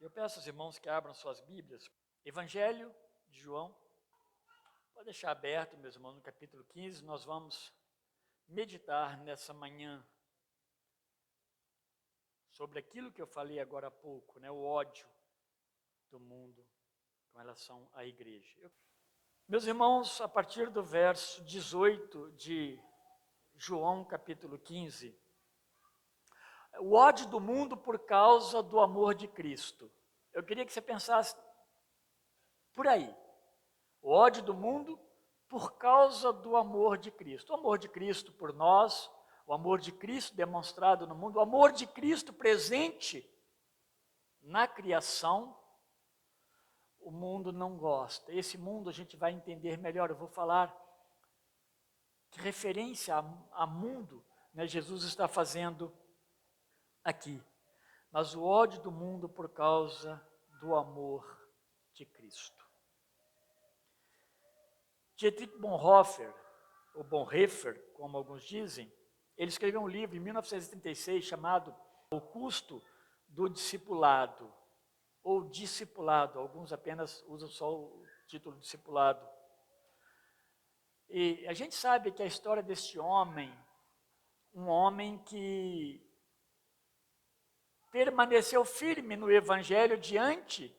Eu peço aos irmãos que abram suas Bíblias. Evangelho de João. Pode deixar aberto, meus irmãos, no capítulo 15. Nós vamos meditar nessa manhã sobre aquilo que eu falei agora há pouco, né? O ódio do mundo com relação à igreja. Meus irmãos, a partir do verso 18 de João, capítulo 15, o ódio do mundo por causa do amor de Cristo. Eu queria que você pensasse por aí. O ódio do mundo por causa do amor de Cristo. O amor de Cristo por nós, o amor de Cristo demonstrado no mundo, o amor de Cristo presente na criação, o mundo não gosta. Esse mundo a gente vai entender melhor. Eu vou falar que referência a mundo, né, Jesus está fazendo aqui. Mas o ódio do mundo por causa do amor de Cristo. Dietrich Bonhoeffer, ou Bonhoeffer, como alguns dizem, ele escreveu um livro em 1936 chamado O Custo do Discipulado, ou Discipulado, alguns apenas usam só o título Discipulado. E a gente sabe que a história deste homem, um homem que permaneceu firme no Evangelho diante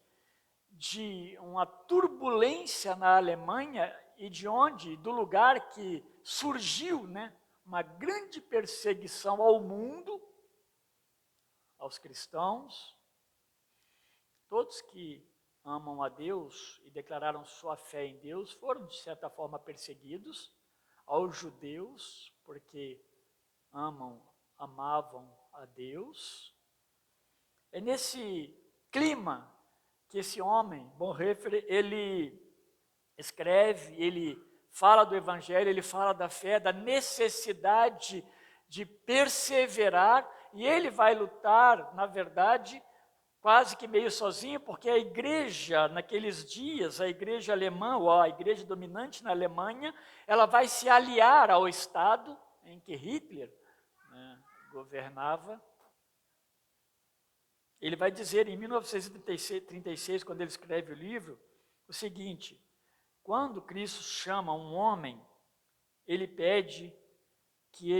de uma turbulência na Alemanha e do lugar que surgiu, né, uma grande perseguição ao mundo, aos cristãos, todos que amam a Deus e declararam sua fé em Deus foram, de certa forma, perseguidos, aos judeus, porque amavam a Deus. É nesse clima que esse homem, Bonhoeffer, ele escreve, ele fala do Evangelho, ele fala da fé, da necessidade de perseverar, e ele vai lutar, na verdade, quase que meio sozinho, porque a igreja, naqueles dias, a igreja alemã, ou a igreja dominante na Alemanha, ela vai se aliar ao Estado em que Hitler, né, governava. Ele vai dizer em 1936, quando ele escreve o livro, o seguinte: quando Cristo chama um homem, ele pede que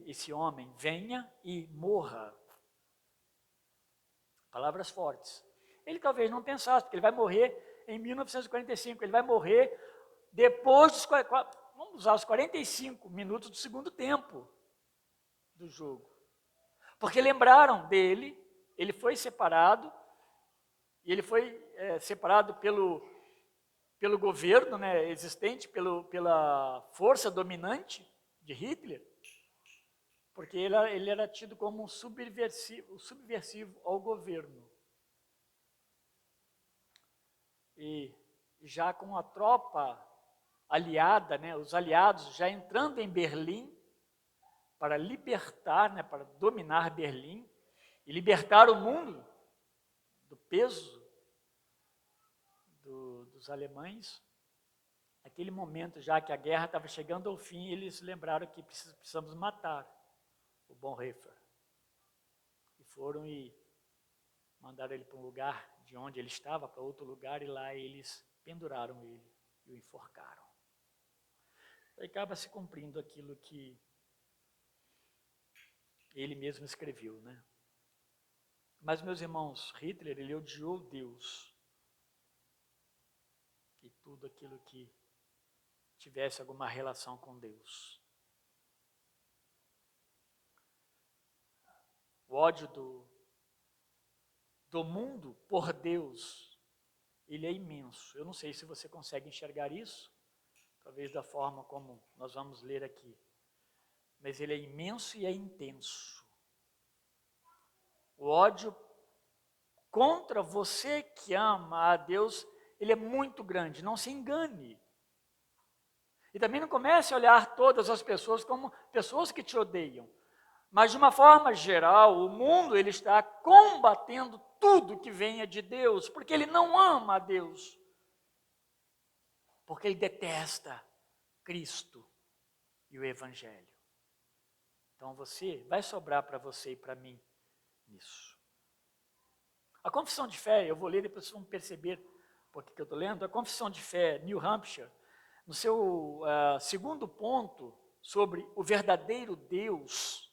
esse homem, venha e morra. Palavras fortes. Ele talvez não pensasse, porque ele vai morrer em 1945, ele vai morrer depois dos, vamos usar os 45 minutos do segundo tempo do jogo. Porque lembraram dele, ele foi separado, e ele foi separado pelo governo, né, existente, pela força dominante de Hitler, porque ele era tido como um subversivo ao governo. E já com a tropa aliada, né, os aliados já entrando em Berlim para libertar, né, para dominar Berlim e libertar o mundo do peso dos alemães. Naquele momento, já que a guerra estava chegando ao fim, eles lembraram que precisamos matar o Bonhoeffer. E foram e mandaram ele para um lugar de onde ele estava, para outro lugar, e lá eles penduraram ele e o enforcaram. Aí acaba se cumprindo aquilo que ele mesmo escreveu, né? Mas, meus irmãos, Hitler, ele odiou Deus e tudo aquilo que tivesse alguma relação com Deus. O ódio do mundo por Deus, ele é imenso. Eu não sei se você consegue enxergar isso, talvez da forma como nós vamos ler aqui. Mas ele é imenso e é intenso. O ódio contra você que ama a Deus, ele é muito grande, não se engane. E também não comece a olhar todas as pessoas como pessoas que te odeiam. Mas, de uma forma geral, o mundo ele está combatendo tudo que venha de Deus, porque ele não ama a Deus. Porque ele detesta Cristo e o Evangelho. Então, vai sobrar para você e para mim nisso. A confissão de fé, eu vou ler, depois vocês vão perceber por que eu estou lendo. A confissão de fé, New Hampshire, no seu segundo ponto sobre o verdadeiro Deus.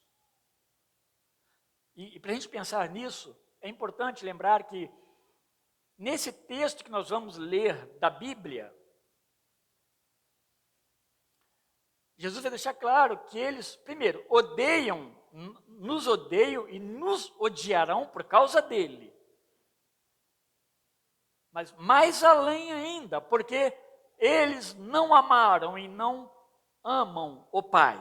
E para a gente pensar nisso, é importante lembrar que nesse texto que nós vamos ler da Bíblia, Jesus vai deixar claro que eles, primeiro, nos odeiam e nos odiarão por causa dele. Mas mais além ainda, porque eles não amaram e não amam o Pai.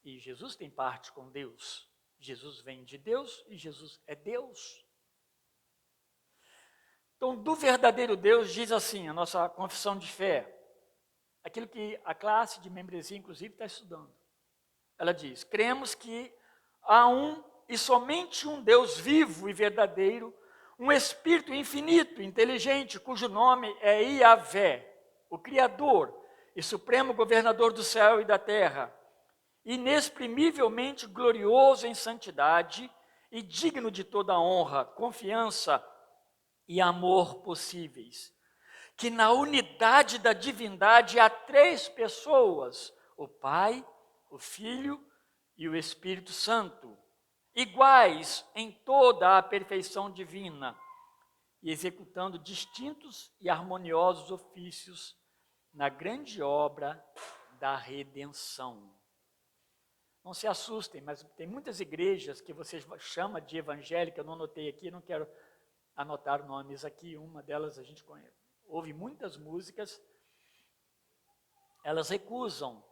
E Jesus tem parte com Deus. Jesus vem de Deus e Jesus é Deus. Então, do verdadeiro Deus, diz assim, a nossa confissão de fé, aquilo que a classe de membresia, inclusive, está estudando. Ela diz, cremos que há um e somente um Deus vivo e verdadeiro, um Espírito infinito, inteligente, cujo nome é Iavé, o Criador e Supremo Governador do céu e da terra, inexprimivelmente glorioso em santidade e digno de toda honra, confiança e amor possíveis, que na unidade da divindade há 3 pessoas, o Pai, o Filho e o Espírito Santo, iguais em toda a perfeição divina e executando distintos e harmoniosos ofícios na grande obra da redenção. Não se assustem, mas tem muitas igrejas que vocês chamam de evangélica, eu não anotei aqui, não quero anotar nomes aqui, uma delas a gente conhece. Ouve muitas músicas, elas recusam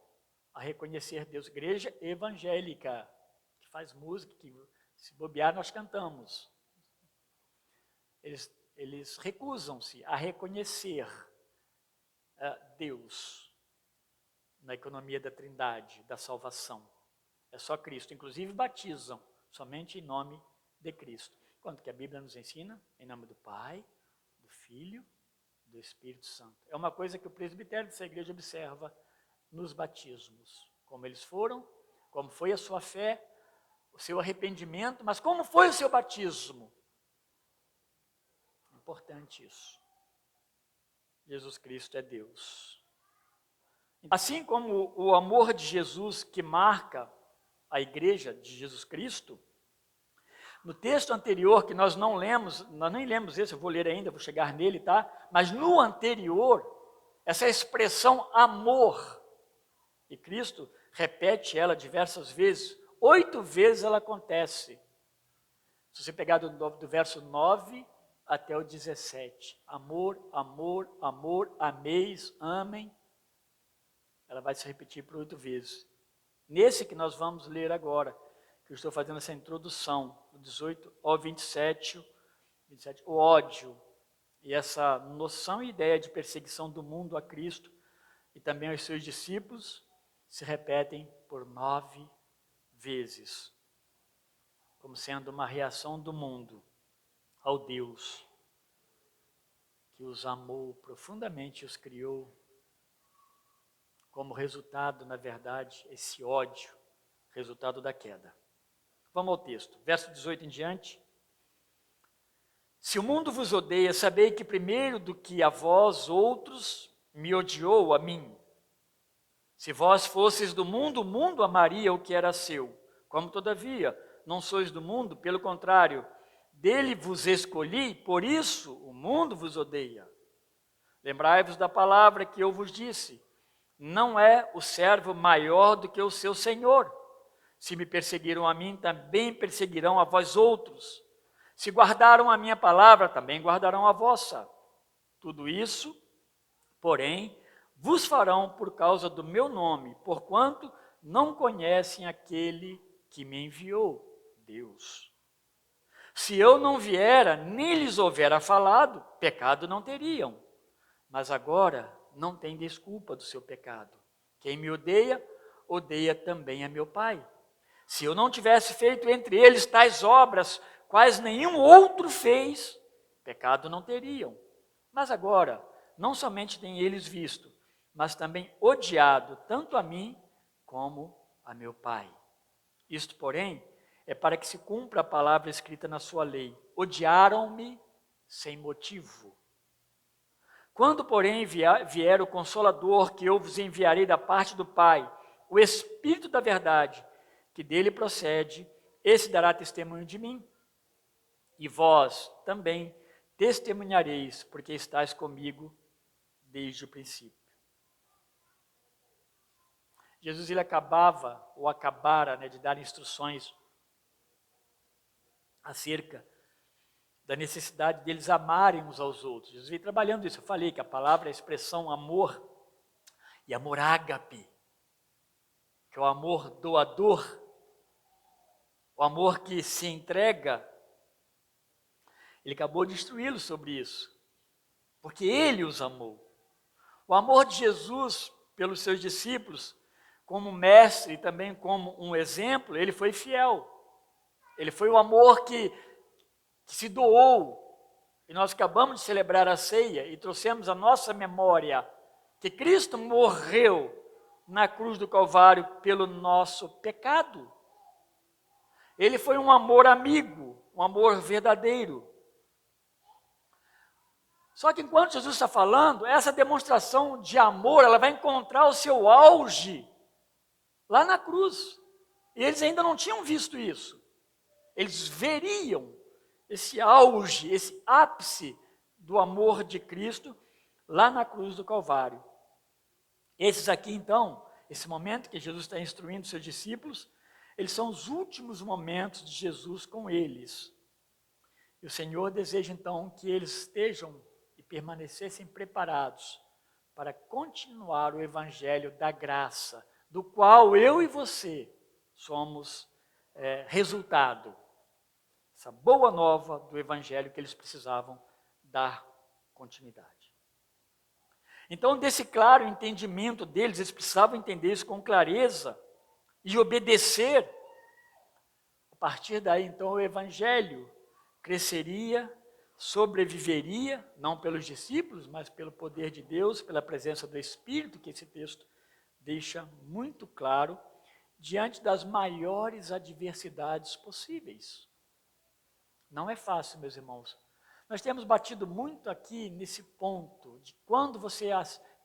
a reconhecer Deus. Igreja evangélica, que faz música, que se bobear nós cantamos. Eles recusam-se a reconhecer Deus na economia da Trindade, da salvação. É só Cristo. Inclusive batizam somente em nome de Cristo. Quanto que a Bíblia nos ensina? Em nome do Pai, do Filho, do Espírito Santo. É uma coisa que o presbitério dessa igreja observa nos batismos. Como eles foram, como foi a sua fé, o seu arrependimento, mas como foi o seu batismo? Importante isso. Jesus Cristo é Deus. Assim como o amor de Jesus que marca a igreja de Jesus Cristo, no texto anterior que nós não lemos, nós nem lemos esse, eu vou ler ainda, vou chegar nele, tá? Mas no anterior, essa expressão amor, e Cristo repete ela diversas vezes, 8 vezes ela acontece. Se você pegar do verso 9 até o 17, amor, amor, amor, ameis, amem, ela vai se repetir por 8 vezes. Nesse que nós vamos ler agora, que eu estou fazendo essa introdução, do 18 ao 27, o ódio e essa noção e ideia de perseguição do mundo a Cristo e também aos seus discípulos se repetem por 9 vezes, como sendo uma reação do mundo ao Deus que os amou profundamente e os criou. Como resultado, na verdade, esse ódio, resultado da queda. Vamos ao texto, verso 18 em diante. Se o mundo vos odeia, sabei que primeiro do que a vós outros, me odiou a mim. Se vós fosseis do mundo, o mundo amaria o que era seu. Como todavia, não sois do mundo, pelo contrário, dele vos escolhi, por isso o mundo vos odeia. Lembrai-vos da palavra que eu vos disse, não é o servo maior do que o seu senhor. Se me perseguiram a mim, também perseguirão a vós outros. Se guardaram a minha palavra, também guardarão a vossa. Tudo isso, porém, vos farão por causa do meu nome, porquanto não conhecem aquele que me enviou, Deus. Se eu não viera, nem lhes houvera falado, pecado não teriam. Mas agora não tem desculpa do seu pecado. Quem me odeia, odeia também a meu Pai. Se eu não tivesse feito entre eles tais obras, quais nenhum outro fez, pecado não teriam. Mas agora, não somente têm eles visto, mas também odiado tanto a mim como a meu Pai. Isto, porém, é para que se cumpra a palavra escrita na sua lei. Odiaram-me sem motivo. Quando, porém, vier o Consolador, que eu vos enviarei da parte do Pai, o Espírito da verdade, que dele procede, esse dará testemunho de mim. E vós também testemunhareis, porque estáis comigo desde o princípio. Jesus ele acabara de dar instruções acerca da necessidade deles amarem uns aos outros. Jesus veio trabalhando isso. Eu falei que a palavra é a expressão amor, e amor ágape, que é o amor doador, o amor que se entrega. Ele acabou de instruí-los sobre isso, porque ele os amou. O amor de Jesus pelos seus discípulos, como mestre e também como um exemplo, ele foi fiel. Ele foi o amor que se doou. E nós acabamos de celebrar a ceia e trouxemos à nossa memória que Cristo morreu na cruz do Calvário pelo nosso pecado. Ele foi um amor amigo, um amor verdadeiro. Só que enquanto Jesus está falando, essa demonstração de amor, ela vai encontrar o seu auge lá na cruz. E eles ainda não tinham visto isso. Eles veriam esse auge, esse ápice do amor de Cristo lá na cruz do Calvário. Esses aqui, então, esse momento que Jesus está instruindo seus discípulos, eles são os últimos momentos de Jesus com eles. E o Senhor deseja, então, que eles estejam e permanecessem preparados para continuar o evangelho da graça, do qual eu e você somos resultado. Essa boa nova do evangelho que eles precisavam dar continuidade. Então, desse claro entendimento deles, eles precisavam entender isso com clareza e obedecer. A partir daí, então, o evangelho cresceria, sobreviveria, não pelos discípulos, mas pelo poder de Deus, pela presença do Espírito, que esse texto deixa muito claro, diante das maiores adversidades possíveis. Não é fácil, meus irmãos. Nós temos batido muito aqui nesse ponto, de quando você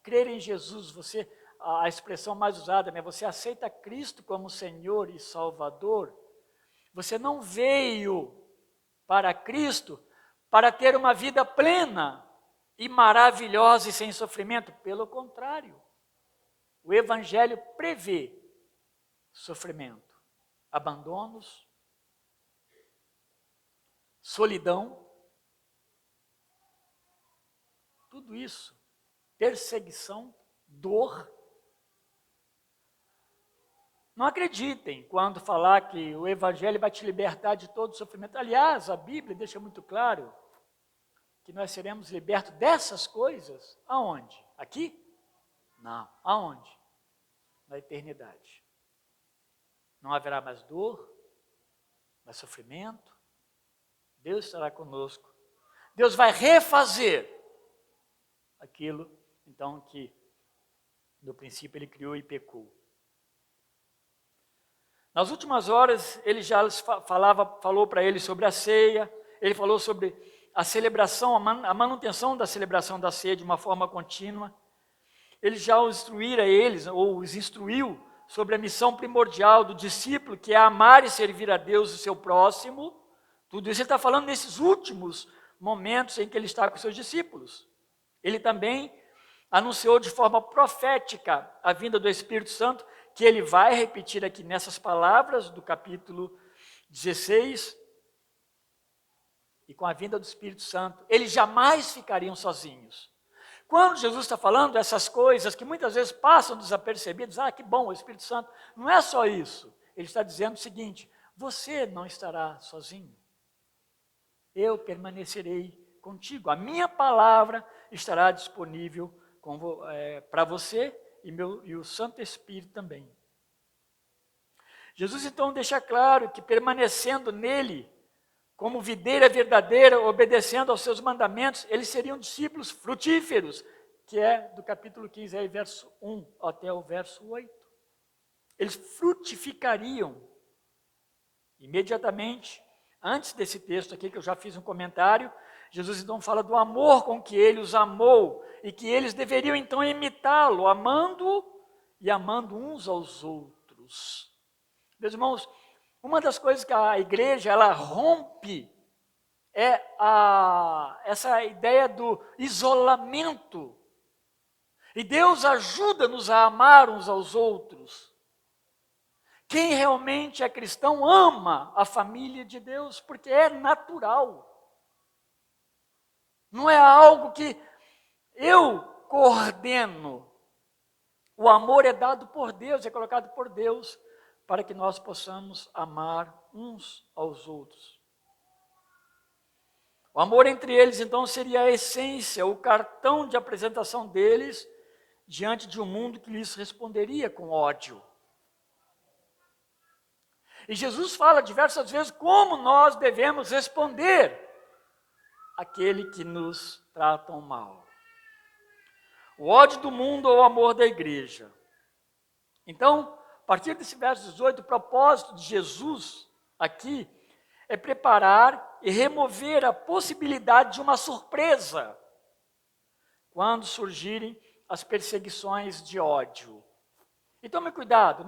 crer em Jesus, a expressão mais usada, né? Você aceita Cristo como Senhor e Salvador, você não veio para Cristo para ter uma vida plena e maravilhosa e sem sofrimento. Pelo contrário, o Evangelho prevê sofrimento, abandonos, solidão, tudo isso, perseguição, dor. Não acreditem quando falar que o Evangelho vai te libertar de todo sofrimento. Aliás, a Bíblia deixa muito claro que nós seremos libertos dessas coisas. Aonde? Aqui? Não. Aonde? Na eternidade. Não haverá mais dor, mais sofrimento. Deus estará conosco. Deus vai refazer aquilo, então, que no princípio ele criou e pecou. Nas últimas horas, ele já falou para eles sobre a ceia, ele falou sobre a celebração, a manutenção da celebração da ceia de uma forma contínua. Ele já os instruiu sobre a missão primordial do discípulo, que é amar e servir a Deus e o seu próximo. Tudo isso ele está falando nesses últimos momentos em que ele está com seus discípulos. Ele também anunciou de forma profética a vinda do Espírito Santo, que ele vai repetir aqui nessas palavras do capítulo 16. E com a vinda do Espírito Santo, eles jamais ficariam sozinhos. Quando Jesus está falando essas coisas que muitas vezes passam desapercebidas, que bom, o Espírito Santo, não é só isso. Ele está dizendo o seguinte: você não estará sozinho. Eu permanecerei contigo. A minha palavra estará disponível para você e o Santo Espírito também. Jesus então deixa claro que permanecendo nele, como videira verdadeira, obedecendo aos seus mandamentos, eles seriam discípulos frutíferos, que é do capítulo 15, aí, verso 1 até o verso 8. Eles frutificariam. Imediatamente, antes desse texto aqui, que eu já fiz um comentário, Jesus então fala do amor com que ele os amou e que eles deveriam então imitá-lo, amando e amando uns aos outros. Meus irmãos, uma das coisas que a igreja ela rompe é essa ideia do isolamento. E Deus ajuda-nos a amar uns aos outros. Quem realmente é cristão ama a família de Deus, porque é natural. Não é algo que eu coordeno. O amor é dado por Deus, é colocado por Deus, para que nós possamos amar uns aos outros. O amor entre eles, então, seria a essência, o cartão de apresentação deles diante de um mundo que lhes responderia com ódio. E Jesus fala diversas vezes como nós devemos responder àquele que nos tratam mal. O ódio do mundo ou o amor da igreja. Então, a partir desse verso 18, o propósito de Jesus aqui é preparar e remover a possibilidade de uma surpresa quando surgirem as perseguições de ódio. E tome cuidado,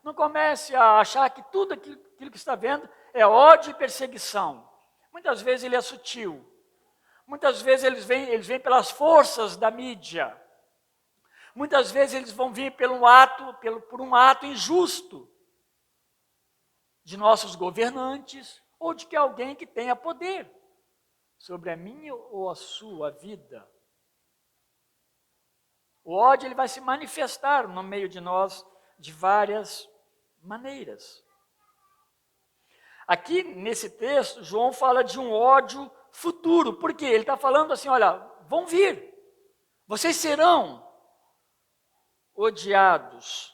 não comece a achar que tudo aquilo que está vendo é ódio e perseguição. Muitas vezes ele é sutil. Muitas vezes eles vêm pelas forças da mídia. Muitas vezes eles vão vir por um ato injusto de nossos governantes ou de que alguém que tenha poder sobre a minha ou a sua vida. O ódio ele vai se manifestar no meio de nós de várias maneiras. Aqui nesse texto, João fala de um ódio futuro, porque ele está falando assim, olha, vão vir, vocês serão odiados,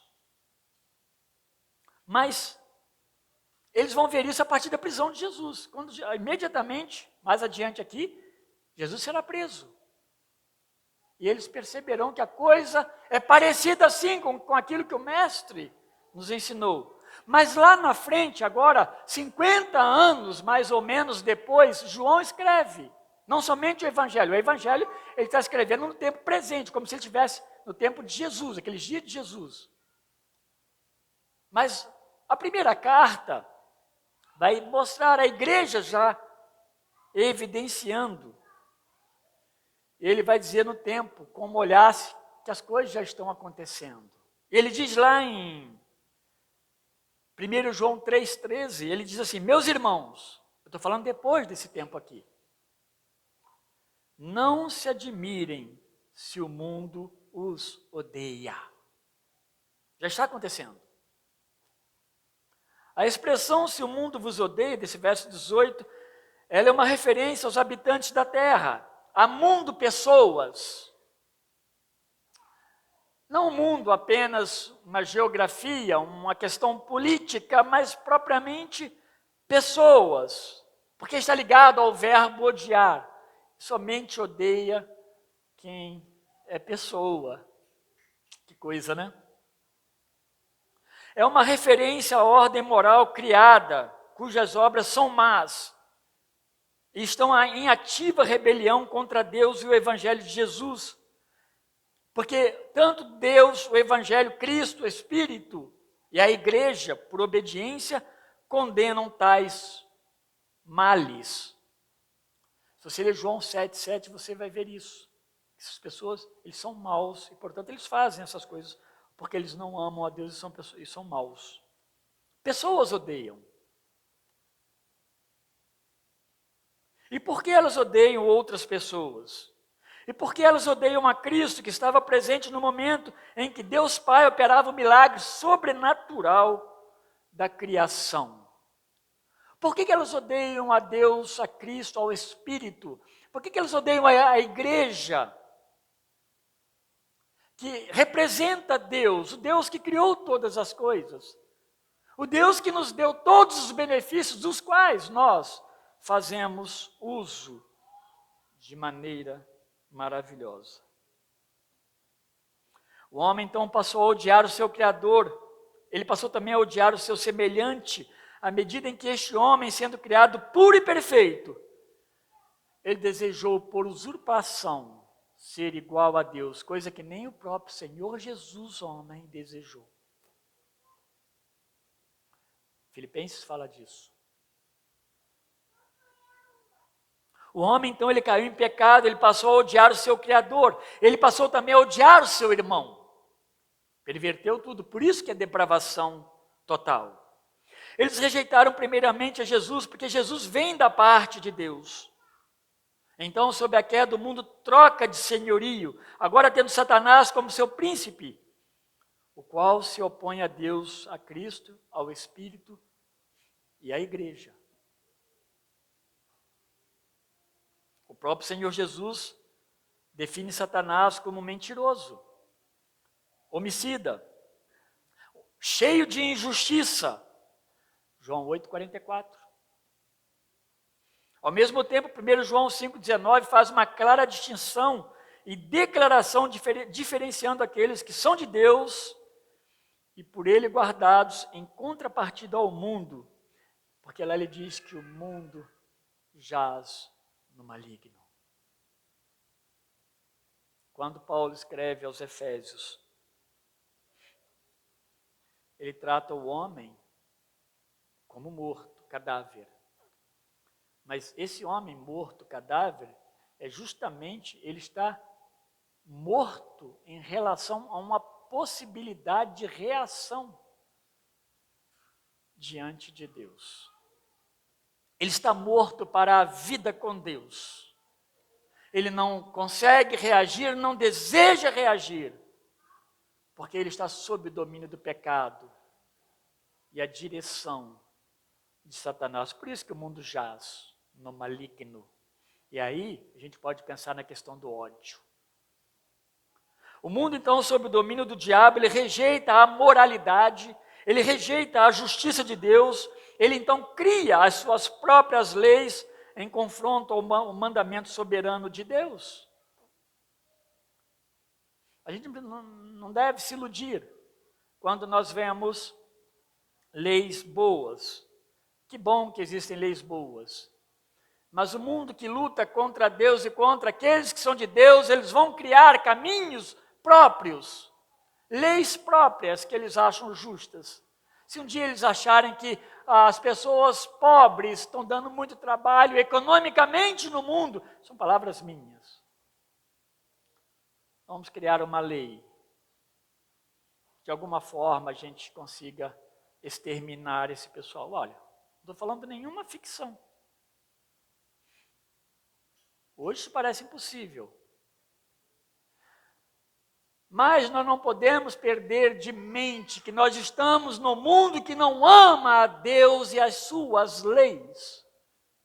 mas eles vão ver isso a partir da prisão de Jesus, quando imediatamente, mais adiante aqui, Jesus será preso. E eles perceberão que a coisa é parecida assim com aquilo que o mestre nos ensinou. Mas lá na frente, agora, 50 anos mais ou menos depois, João escreve, não somente o Evangelho ele está escrevendo no tempo presente, como se ele estivesse no tempo de Jesus, aqueles dias de Jesus. Mas a primeira carta vai mostrar a igreja já evidenciando. Ele vai dizer no tempo, como olhasse, que as coisas já estão acontecendo. Ele diz lá em 1 João 3,13, ele diz assim, meus irmãos, eu estou falando depois desse tempo aqui, não se admirem se o mundo os odeia. Já está acontecendo. A expressão se o mundo vos odeia, desse verso 18, ela é uma referência aos habitantes da terra, a mundo pessoas. Não o mundo apenas uma geografia, uma questão política, mas propriamente pessoas, porque está ligado ao verbo odiar. Somente odeia quem é pessoa. Que coisa, né? É uma referência à ordem moral criada, cujas obras são más, e estão em ativa rebelião contra Deus e o Evangelho de Jesus. Porque tanto Deus, o Evangelho, Cristo, o Espírito e a Igreja, por obediência, condenam tais males. Se você ler João 7,7, você vai ver isso. Essas pessoas, eles são maus e, portanto, eles fazem essas coisas porque eles não amam a Deus e são maus. Pessoas odeiam. E por que elas odeiam outras pessoas? E por que elas odeiam a Cristo, que estava presente no momento em que Deus Pai operava o milagre sobrenatural da criação? Por que elas odeiam a Deus, a Cristo, ao Espírito? Por que elas odeiam a igreja, que representa Deus, o Deus que criou todas as coisas, o Deus que nos deu todos os benefícios dos quais nós fazemos uso de maneira maravilhosa. O homem então passou a odiar o seu Criador, ele passou também a odiar o seu semelhante, à medida em que este homem, sendo criado puro e perfeito, ele desejou por usurpação ser igual a Deus, coisa que nem o próprio Senhor Jesus, homem, desejou. Filipenses fala disso. O homem, então, ele caiu em pecado, ele passou a odiar o seu Criador, ele passou também a odiar o seu irmão. Perverteu tudo, por isso que é depravação total. Eles rejeitaram primeiramente a Jesus, porque Jesus vem da parte de Deus. Então, sob a queda, o mundo troca de senhorio, agora tendo Satanás como seu príncipe, o qual se opõe a Deus, a Cristo, ao Espírito e à Igreja. O próprio Senhor Jesus define Satanás como mentiroso, homicida, cheio de injustiça. João 8,44. Ao mesmo tempo, 1 João 5,19 faz uma clara distinção e declaração diferenciando aqueles que são de Deus e por ele guardados em contrapartida ao mundo, porque lá ele diz que o mundo jaz no maligno. Quando Paulo escreve aos Efésios, ele trata o homem como morto, cadáver. Mas esse homem morto, cadáver, é justamente, ele está morto em relação a uma possibilidade de reação diante de Deus. Ele está morto para a vida com Deus. Ele não consegue reagir, não deseja reagir, porque ele está sob o domínio do pecado e a direção de Satanás. Por isso que o mundo jaz no maligno. E aí a gente pode pensar na questão do ódio. O mundo, então, sob o domínio do diabo, ele rejeita a moralidade, ele rejeita a justiça de Deus, ele então cria as suas próprias leis em confronto ao mandamento soberano de Deus. A gente não deve se iludir quando nós vemos leis boas. Que bom que existem leis boas. Mas o mundo que luta contra Deus e contra aqueles que são de Deus, eles vão criar caminhos próprios, leis próprias que eles acham justas. Se um dia eles acharem que as pessoas pobres estão dando muito trabalho economicamente no mundo, são palavras minhas. Vamos criar uma lei. De alguma forma a gente consiga exterminar esse pessoal. Olha, não estou falando de nenhuma ficção. Hoje isso parece impossível. Mas nós não podemos perder de mente que nós estamos num mundo que não ama a Deus e as suas leis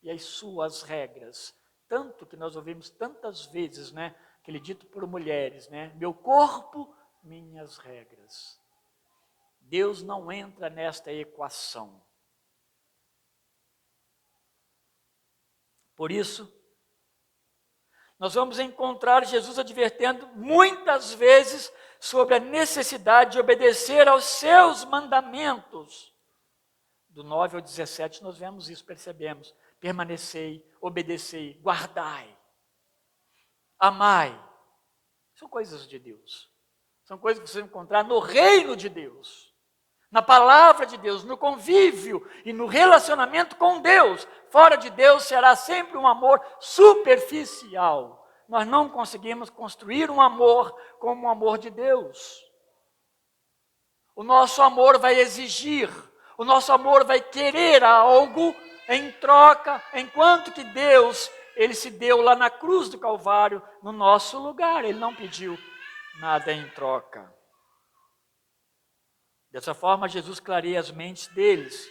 e as suas regras. Tanto que nós ouvimos tantas vezes, né, aquele dito por mulheres, né, meu corpo, minhas regras. Deus não entra nesta equação. Por isso, nós vamos encontrar Jesus advertendo muitas vezes sobre a necessidade de obedecer aos seus mandamentos. Do 9 ao 17 nós vemos isso, percebemos. Permanecei, obedecei, guardai, amai. São coisas de Deus. São coisas que você vai encontrar no reino de Deus, na palavra de Deus, no convívio e no relacionamento com Deus. Fora de Deus será sempre um amor superficial. Nós não conseguimos construir um amor como o amor de Deus. O nosso amor vai exigir, o nosso amor vai querer algo em troca, enquanto que Deus, ele se deu lá na cruz do Calvário, no nosso lugar. Ele não pediu nada em troca. Dessa forma, Jesus clareia as mentes deles,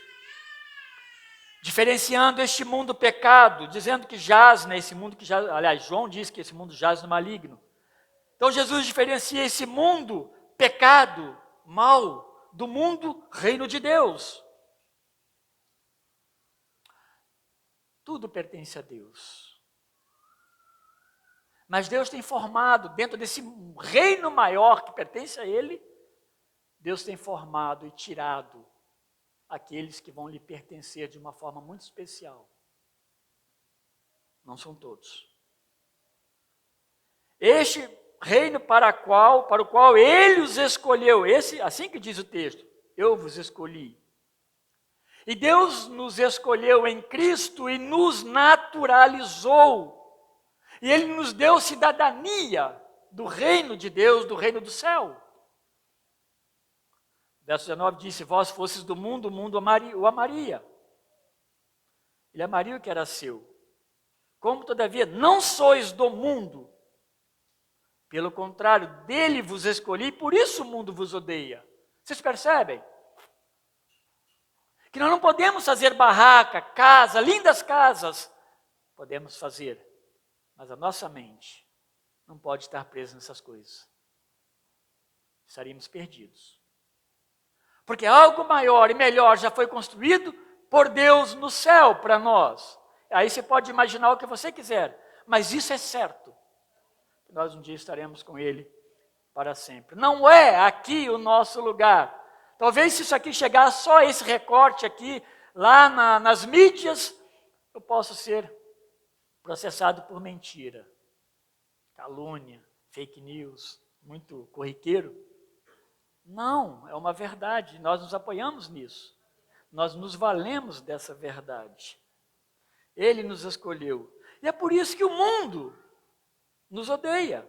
diferenciando este mundo pecado, dizendo que jaz nesse mundo que jaz, aliás, João diz que esse mundo jaz no maligno. Então Jesus diferencia esse mundo pecado, mal, do mundo reino de Deus. Tudo pertence a Deus. Mas Deus tem formado dentro desse reino maior que pertence a Ele, Deus tem formado e tirado aqueles que vão lhe pertencer de uma forma muito especial. Não são todos. Este reino para o qual ele os escolheu, assim que diz o texto, eu vos escolhi. E Deus nos escolheu em Cristo e nos naturalizou. E Ele nos deu cidadania do reino de Deus, do reino do céu. Verso 19 diz, se vós fosseis do mundo, o mundo o amaria. Ele amaria o que era seu. Como, todavia, não sois do mundo, pelo contrário, dele vos escolhi, por isso o mundo vos odeia. Vocês percebem? Que nós não podemos fazer barraca, casa, lindas casas. Podemos fazer, mas a nossa mente não pode estar presa nessas coisas. Estaríamos perdidos. Porque algo maior e melhor já foi construído por Deus no céu para nós. Aí você pode imaginar o que você quiser, mas isso é certo. Nós um dia estaremos com Ele para sempre. Não é aqui o nosso lugar. Talvez se isso aqui chegar só esse recorte aqui, lá nas mídias, eu possa ser processado por mentira, calúnia, fake news, muito corriqueiro. Não, é uma verdade, nós nos apoiamos nisso. Nós nos valemos dessa verdade. Ele nos escolheu. E é por isso que o mundo nos odeia.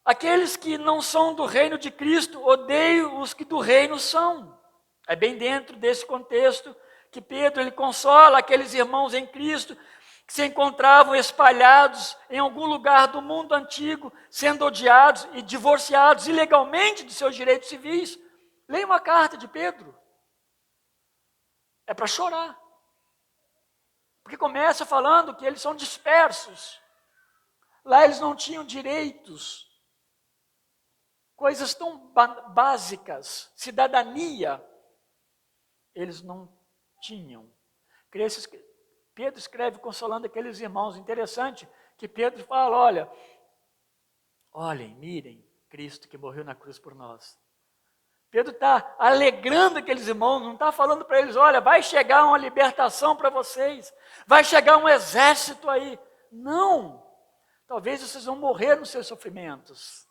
Aqueles que não são do reino de Cristo odeiam os que do reino são. É bem dentro desse contexto que Pedro ele consola aqueles irmãos em Cristo que se encontravam espalhados em algum lugar do mundo antigo, sendo odiados e divorciados ilegalmente de seus direitos civis. Leia uma carta de Pedro. É para chorar. Porque começa falando que eles são dispersos. Lá eles não tinham direitos. Coisas tão básicas, cidadania, eles não tinham. Pedro escreve consolando aqueles irmãos. Interessante que Pedro fala, olhem, mirem Cristo que morreu na cruz por nós. Pedro está alegrando aqueles irmãos, não está falando para eles, olha, vai chegar uma libertação para vocês, vai chegar um exército aí. Não, talvez vocês vão morrer nos seus sofrimentos,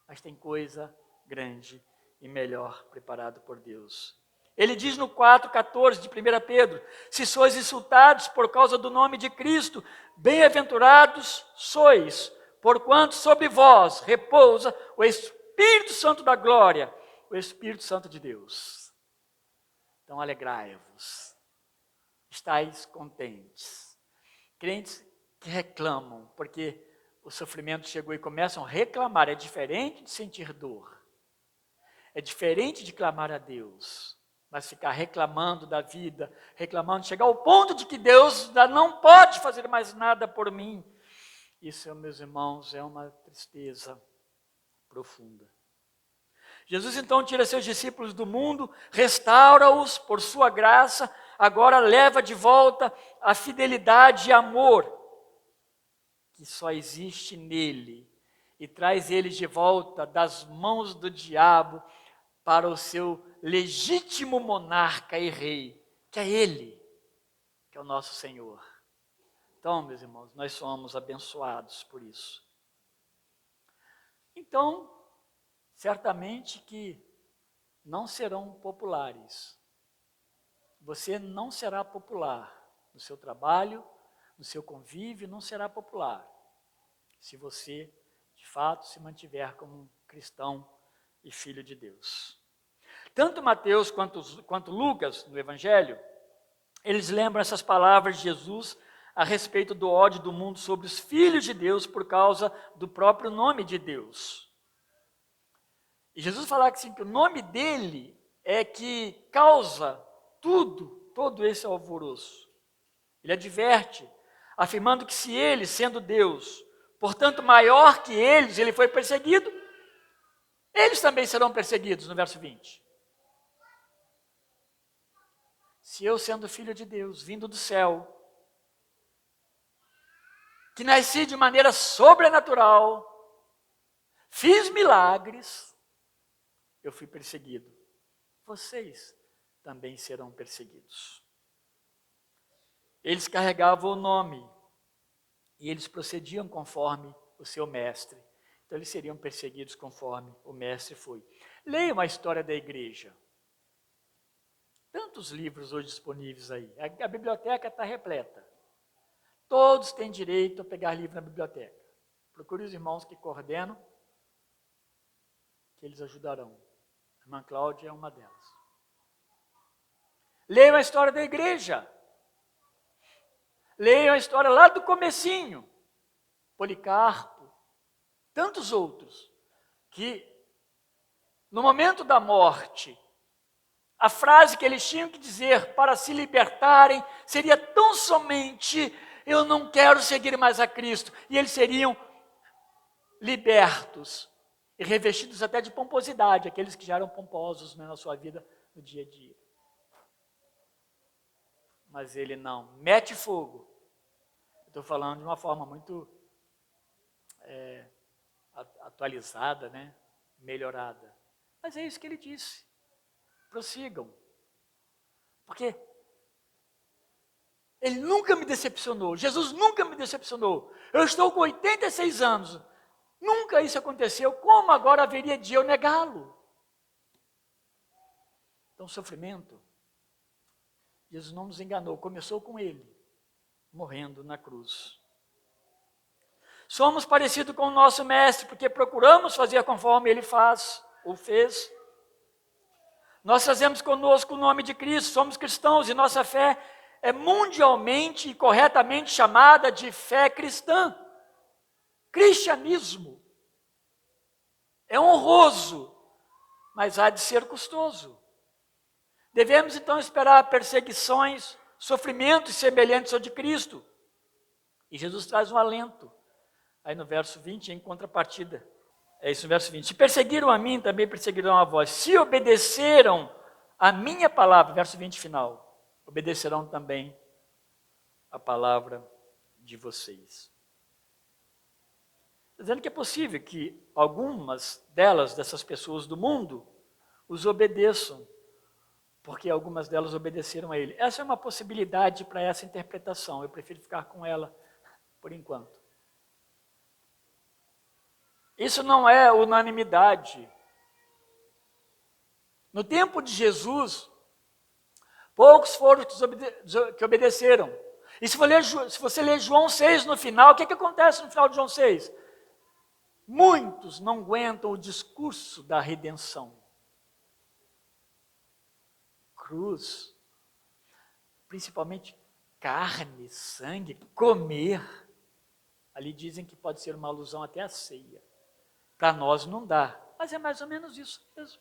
mas tem coisa grande e melhor preparado por Deus. Ele diz no 4,14 de 1 Pedro, se sois insultados por causa do nome de Cristo, bem-aventurados sois, porquanto sobre vós repousa o Espírito Santo da glória, o Espírito Santo de Deus. Então alegrai-vos, estáis contentes. Crentes que reclamam, porque o sofrimento chegou e começam a reclamar, é diferente de sentir dor, é diferente de clamar a Deus, mas ficar reclamando da vida, reclamando, chegar ao ponto de que Deus não pode fazer mais nada por mim. Isso, meus irmãos, é uma tristeza profunda. Jesus então tira seus discípulos do mundo, restaura-os por sua graça, agora leva de volta a fidelidade e amor que só existe nele e traz eles de volta das mãos do diabo para o seu legítimo monarca e rei, que é ele, que é o nosso Senhor. Então, meus irmãos, nós somos abençoados por isso. Então, certamente que não serão populares. Você não será popular no seu trabalho, no seu convívio, não será popular. Se você, de fato, se mantiver como um cristão e filho de Deus. Tanto Mateus quanto Lucas, no Evangelho, eles lembram essas palavras de Jesus a respeito do ódio do mundo sobre os filhos de Deus por causa do próprio nome de Deus. E Jesus fala assim, que o nome dele é que causa todo esse alvoroço. Ele adverte, afirmando que se ele, sendo Deus, portanto maior que eles, ele foi perseguido, eles também serão perseguidos, no verso 20. Se eu, sendo filho de Deus, vindo do céu, que nasci de maneira sobrenatural, fiz milagres, eu fui perseguido. vocês também serão perseguidos. Eles carregavam o nome e eles procediam conforme o seu mestre. Então eles seriam perseguidos conforme o mestre foi. Leiam a história da igreja. Tantos livros hoje disponíveis aí. A biblioteca está repleta. Todos têm direito a pegar livro na biblioteca. Procure os irmãos que coordenam, que eles ajudarão. A irmã Cláudia é uma delas. Leiam a história da igreja. Leiam a história lá do comecinho. Policarpo, tantos outros, que no momento da morte, a frase que eles tinham que dizer para se libertarem seria tão somente: eu não quero seguir mais a Cristo. E eles seriam libertos e revestidos até de pomposidade, aqueles que já eram pomposos, né, na sua vida no dia a dia. Mas ele não, mete fogo. Estou falando de uma forma muito atualizada, né, melhorada. Mas é isso que ele disse. Prossigam. Porque ele nunca me decepcionou. Jesus nunca me decepcionou. Eu estou com 86 anos. Nunca isso aconteceu. Como agora haveria de eu negá-lo? Então, o sofrimento, Jesus não nos enganou. Começou com ele, morrendo na cruz. Somos parecidos com o nosso mestre, porque procuramos fazer conforme ele faz ou fez. Nós trazemos conosco o nome de Cristo, somos cristãos e nossa fé é mundialmente e corretamente chamada de fé cristã. Cristianismo é honroso, mas há de ser custoso. Devemos então esperar perseguições, sofrimentos semelhantes ao de Cristo. E Jesus traz um alento. Aí no verso 20, em contrapartida. É isso no verso 20. Se perseguiram a mim, também perseguirão a vós. Se obedeceram a minha palavra, verso 20 final, obedecerão também a palavra de vocês. Dizendo que é possível que algumas dessas pessoas do mundo, os obedeçam, porque algumas delas obedeceram a ele. Essa é uma possibilidade para essa interpretação. Eu prefiro ficar com ela por enquanto. Isso não é unanimidade. No tempo de Jesus, poucos foram que obedeceram. E se você ler João 6 no final, o que acontece no final de João 6? Muitos não aguentam o discurso da redenção. Cruz, principalmente carne, sangue, comer. Ali dizem que pode ser uma alusão até à ceia. Para nós não dá, mas é mais ou menos isso mesmo.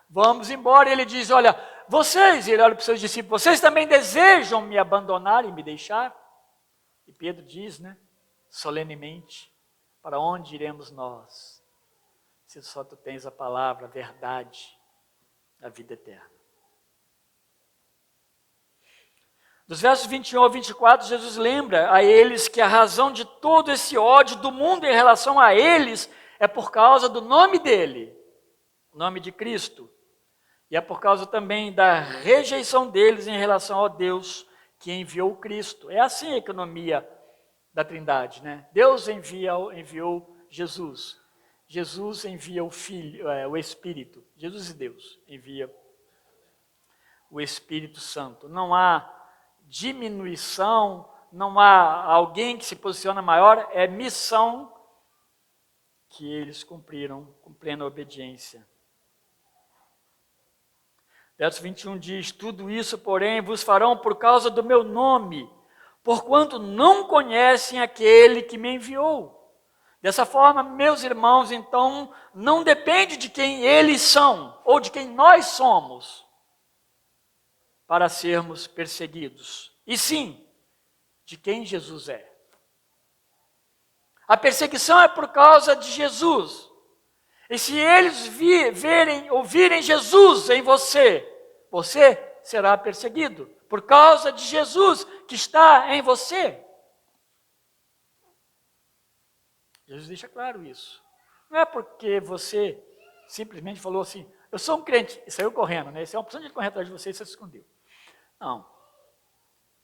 Vamos embora. Ele diz: olha, ele olha para os seus discípulos, vocês também desejam me abandonar e me deixar? E Pedro diz, né, solenemente: para onde iremos nós, se só tu tens a palavra, a verdade, a vida eterna? Dos versos 21 ao 24, Jesus lembra a eles que a razão de todo esse ódio do mundo em relação a eles é por causa do nome dele, o nome de Cristo. E é por causa também da rejeição deles em relação ao Deus que enviou Cristo. É assim a economia da Trindade, né? Deus enviou Jesus. Jesus envia o Filho, o Espírito. Jesus e Deus envia o Espírito Santo. Não há diminuição, não há alguém que se posiciona maior, é missão que eles cumpriram com plena obediência. Verso 21 diz: tudo isso, porém, vos farão por causa do meu nome, porquanto não conhecem aquele que me enviou. Dessa forma, meus irmãos, então, não depende de quem eles são, ou de quem nós somos, para sermos perseguidos, e sim, de quem Jesus é. A perseguição é por causa de Jesus. E se eles ouvirem Jesus em você, você será perseguido por causa de Jesus que está em você. Jesus deixa claro isso. Não é porque você simplesmente falou assim: eu sou um crente, e saiu correndo, né? Isso é uma opção de ele correr atrás de você e você se escondeu. Não.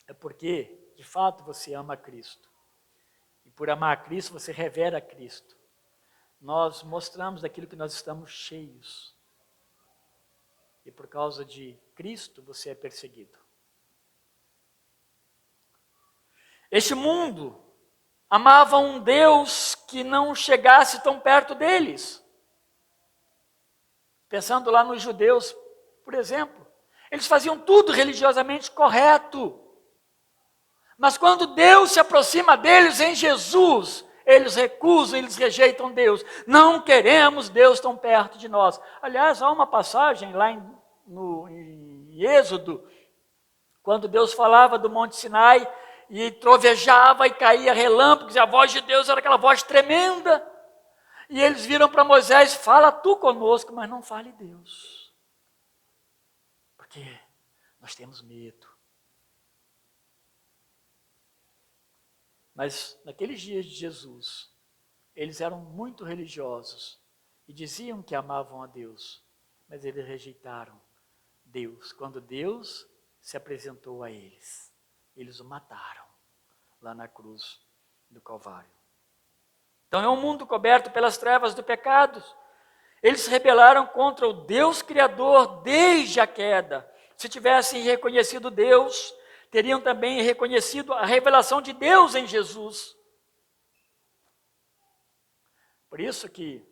É porque, de fato, você ama a Cristo. E por amar a Cristo, você revela a Cristo. Nós mostramos daquilo que nós estamos cheios. E por causa de Cristo, você é perseguido. Este mundo amava um Deus que não chegasse tão perto deles. Pensando lá nos judeus, por exemplo, eles faziam tudo religiosamente correto. Mas quando Deus se aproxima deles em Jesus, eles recusam, eles rejeitam Deus. Não queremos Deus tão perto de nós. Aliás, há uma passagem lá em Êxodo, quando Deus falava do Monte Sinai, e trovejava e caía relâmpagos, e a voz de Deus era aquela voz tremenda. E eles viram para Moisés: fala tu conosco, mas não fale Deus. Porque nós temos medo. Mas naqueles dias de Jesus, eles eram muito religiosos e diziam que amavam a Deus, mas eles rejeitaram Deus. Quando Deus se apresentou a eles, eles o mataram lá na cruz do Calvário. Então é um mundo coberto pelas trevas do pecado. Eles se rebelaram contra o Deus Criador desde a queda. Se tivessem reconhecido Deus, teriam também reconhecido a revelação de Deus em Jesus. Por isso que,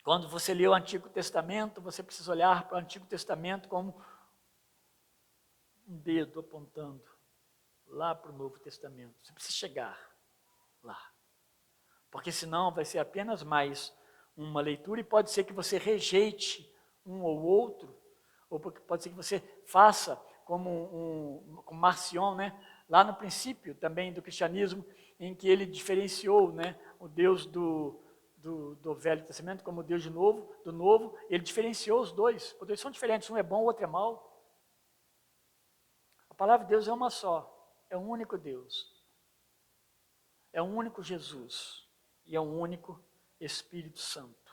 quando você lê o Antigo Testamento, você precisa olhar para o Antigo Testamento como um dedo apontando lá para o Novo Testamento. Você precisa chegar lá. Porque senão vai ser apenas mais uma leitura e pode ser que você rejeite um ou outro, ou pode ser que você faça como Marcion, né? Lá no princípio também do cristianismo, em que ele diferenciou, né, o Deus do Velho Testamento como o Deus do Novo, ele diferenciou os dois. Os dois são diferentes, um é bom, o outro é mau. A palavra de Deus é uma só, é um único Deus, é um único Jesus e é um único Espírito Santo.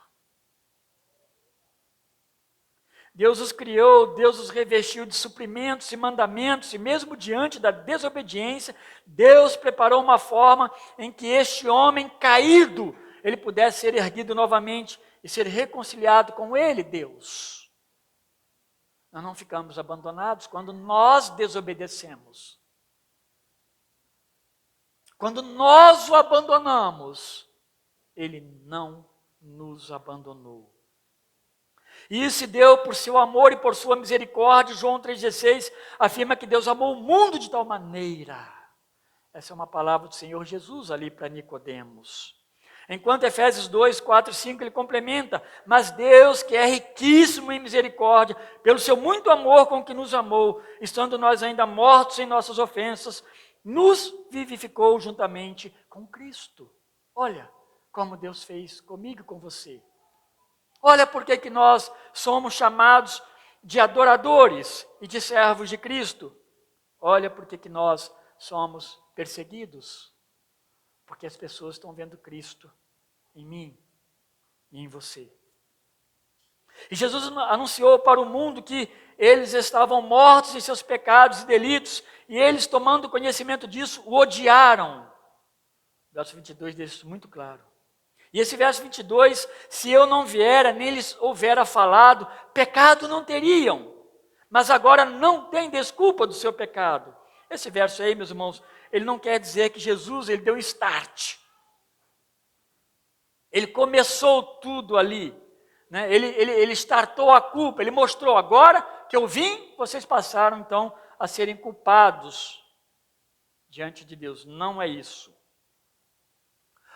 Deus os criou, Deus os revestiu de suprimentos e mandamentos, e mesmo diante da desobediência, Deus preparou uma forma em que este homem caído, ele pudesse ser erguido novamente e ser reconciliado com ele, Deus. Nós não ficamos abandonados quando nós desobedecemos. Quando nós o abandonamos, ele não nos abandonou. E isso se deu por seu amor e por sua misericórdia. João 3,16 afirma que Deus amou o mundo de tal maneira. Essa é uma palavra do Senhor Jesus ali para Nicodemos. Enquanto Efésios 2, 4 e 5 ele complementa: mas Deus, que é riquíssimo em misericórdia, pelo seu muito amor com que nos amou, estando nós ainda mortos em nossas ofensas, nos vivificou juntamente com Cristo. Olha como Deus fez comigo e com você. Olha por que nós somos chamados de adoradores e de servos de Cristo. Olha por que nós somos perseguidos. Porque as pessoas estão vendo Cristo em mim e em você. E Jesus anunciou para o mundo que eles estavam mortos em seus pecados e delitos, e eles, tomando conhecimento disso, o odiaram. O verso 22 deixa isso muito claro. E esse verso 22, se eu não viera, nem lhes houvera falado, pecado não teriam, mas agora não tem desculpa do seu pecado. Esse verso aí, meus irmãos, ele não quer dizer que Jesus, ele deu um start. Ele começou tudo ali, né? Ele startou a culpa, ele mostrou: agora que eu vim, vocês passaram então a serem culpados diante de Deus. Não é isso.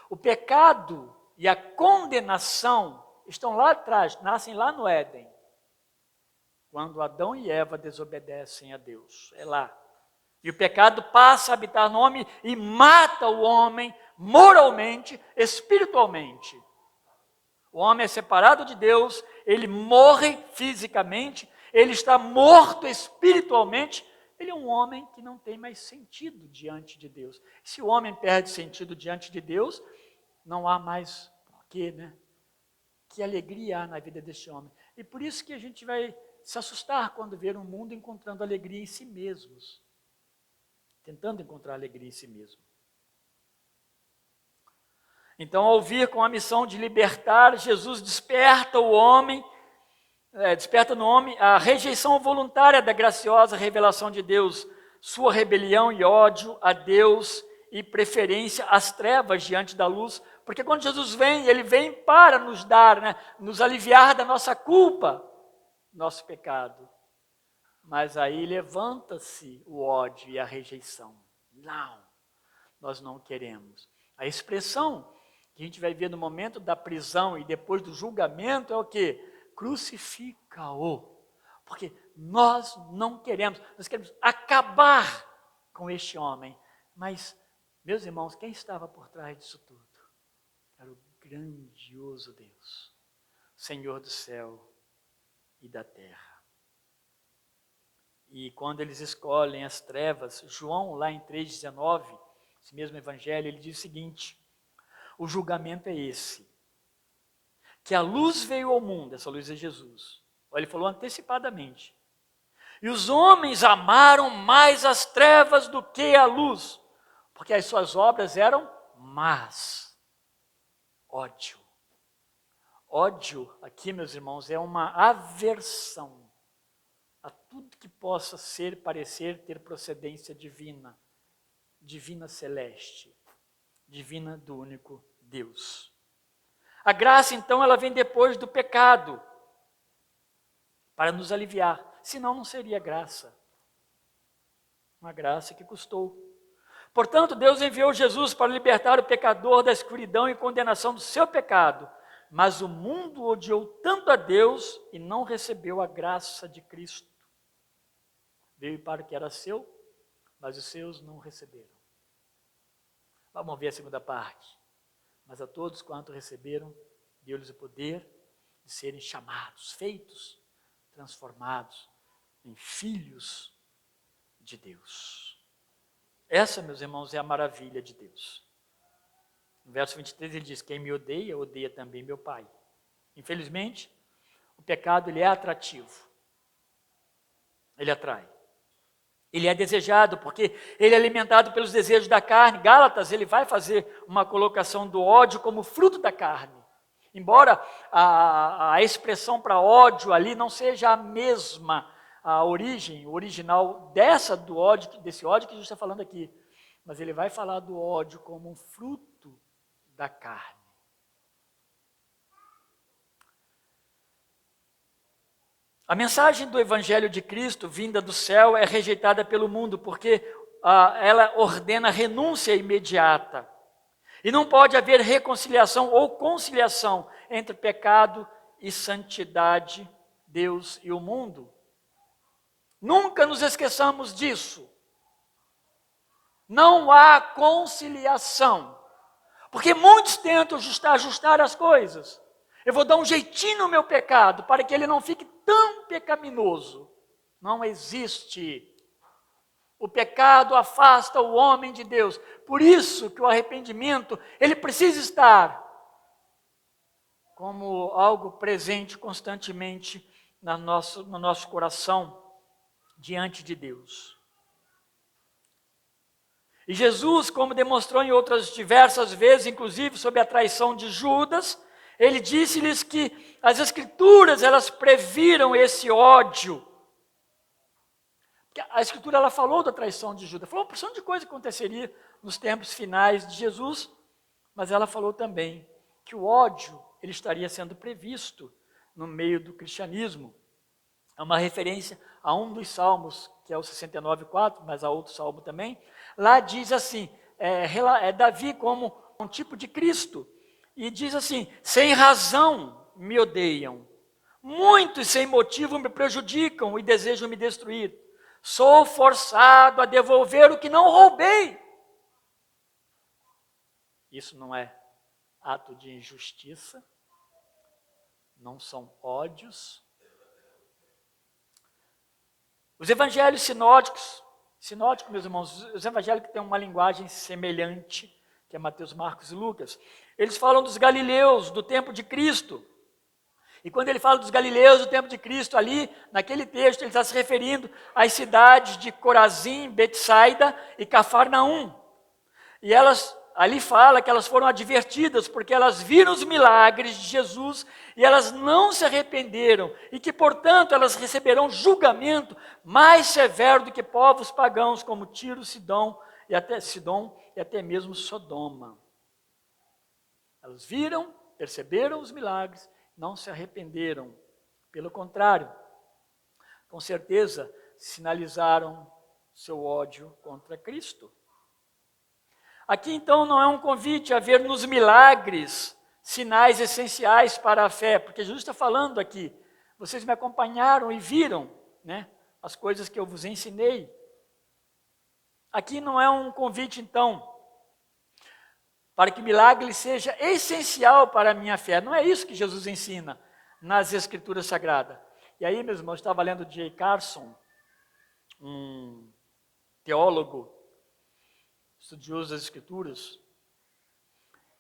O pecado e a condenação estão lá atrás, nascem lá no Éden, quando Adão e Eva desobedecem a Deus. É lá. E o pecado passa a habitar no homem e mata o homem moralmente, espiritualmente. O homem é separado de Deus, ele morre fisicamente, ele está morto espiritualmente, ele é um homem que não tem mais sentido diante de Deus. Se o homem perde sentido diante de Deus, não há mais porquê, né? Que alegria há na vida deste homem. E por isso que a gente vai se assustar quando ver um mundo encontrando alegria em si mesmos, tentando encontrar alegria em si mesmo. Então, ao vir com a missão de libertar, Jesus desperta o homem, desperta no homem a rejeição voluntária da graciosa revelação de Deus, sua rebelião e ódio a Deus e preferência às trevas diante da luz, porque quando Jesus vem, ele vem para nos dar, nos aliviar da nossa culpa, nosso pecado. Mas aí levanta-se o ódio e a rejeição. Não, nós não queremos. A expressão que a gente vai ver no momento da prisão e depois do julgamento é o quê? Crucifica-o. Porque nós não queremos, nós queremos acabar com este homem. Mas, meus irmãos, quem estava por trás disso tudo? Era o grandioso Deus, Senhor do céu e da terra. E quando eles escolhem as trevas, João, lá em 3,19, esse mesmo evangelho, ele diz o seguinte: o julgamento é esse, que a luz veio ao mundo, essa luz é Jesus. Ele falou antecipadamente. E os homens amaram mais as trevas do que a luz, porque as suas obras eram más. Ódio. Ódio, aqui, meus irmãos, é uma aversão a tudo que possa ser, parecer, ter procedência divina, divina celeste, divina do único Deus. A graça, então, ela vem depois do pecado, para nos aliviar, senão não seria graça. Uma graça que custou. Portanto, Deus enviou Jesus para libertar o pecador da escuridão e condenação do seu pecado, mas o mundo odiou tanto a Deus e não recebeu a graça de Cristo. Veio para o que era seu, mas os seus não receberam. Vamos ver a segunda parte. Mas a todos quanto receberam, deu-lhes o poder de serem chamados, feitos, transformados em filhos de Deus. Essa, meus irmãos, é a maravilha de Deus. No verso 23 ele diz: quem me odeia, odeia também meu Pai. Infelizmente, o pecado ele é atrativo. Ele atrai. Ele é desejado porque ele é alimentado pelos desejos da carne. Gálatas, ele vai fazer uma colocação do ódio como fruto da carne. Embora a expressão para ódio ali não seja a mesma, a origem, o original desse ódio que Jesus está falando aqui. Mas ele vai falar do ódio como um fruto da carne. A mensagem do Evangelho de Cristo, vinda do céu, é rejeitada pelo mundo, porque ela ordena renúncia imediata. E não pode haver reconciliação ou conciliação entre pecado e santidade, Deus e o mundo. Nunca nos esqueçamos disso. Não há conciliação, porque muitos tentam ajustar as coisas. Eu vou dar um jeitinho no meu pecado, para que ele não fique tão pecaminoso. Não existe. O pecado afasta o homem de Deus. Por isso que o arrependimento, ele precisa estar como algo presente constantemente no nosso coração, diante de Deus. E Jesus, como demonstrou em outras diversas vezes, inclusive sobre a traição de Judas, ele disse-lhes que as Escrituras, elas previram esse ódio. A Escritura, ela falou da traição de Judas, falou uma porção de coisa que aconteceria nos tempos finais de Jesus, mas ela falou também que o ódio, ele estaria sendo previsto no meio do cristianismo. É uma referência a um dos salmos, que é o 69:4, mas há outro salmo também. Lá diz assim, Davi como um tipo de Cristo, e diz assim: sem razão me odeiam, muitos sem motivo me prejudicam e desejam me destruir. Sou forçado a devolver o que não roubei. Isso não é ato de injustiça, não são ódios. Os evangelhos sinóticos, meus irmãos, os evangelhos que têm uma linguagem semelhante, que é Mateus, Marcos e Lucas, eles falam dos galileus, do tempo de Cristo. E quando ele fala dos galileus do tempo de Cristo, ali, naquele texto, ele está se referindo às cidades de Corazim, Betsaida e Cafarnaum. E ali fala que elas foram advertidas porque elas viram os milagres de Jesus e elas não se arrependeram e que, portanto, elas receberão julgamento mais severo do que povos pagãos como Tiro, Sidom e até mesmo Sodoma. Elas viram, perceberam os milagres, não se arrependeram. Pelo contrário, com certeza sinalizaram seu ódio contra Cristo. Aqui então não é um convite a ver nos milagres sinais essenciais para a fé, porque Jesus está falando aqui, vocês me acompanharam e viram, né, as coisas que eu vos ensinei. Aqui não é um convite então para que milagre seja essencial para a minha fé, não é isso que Jesus ensina nas Escrituras Sagradas. E aí, meus irmãos, eu estava lendo J. Carson, um teólogo, estudioso das Escrituras.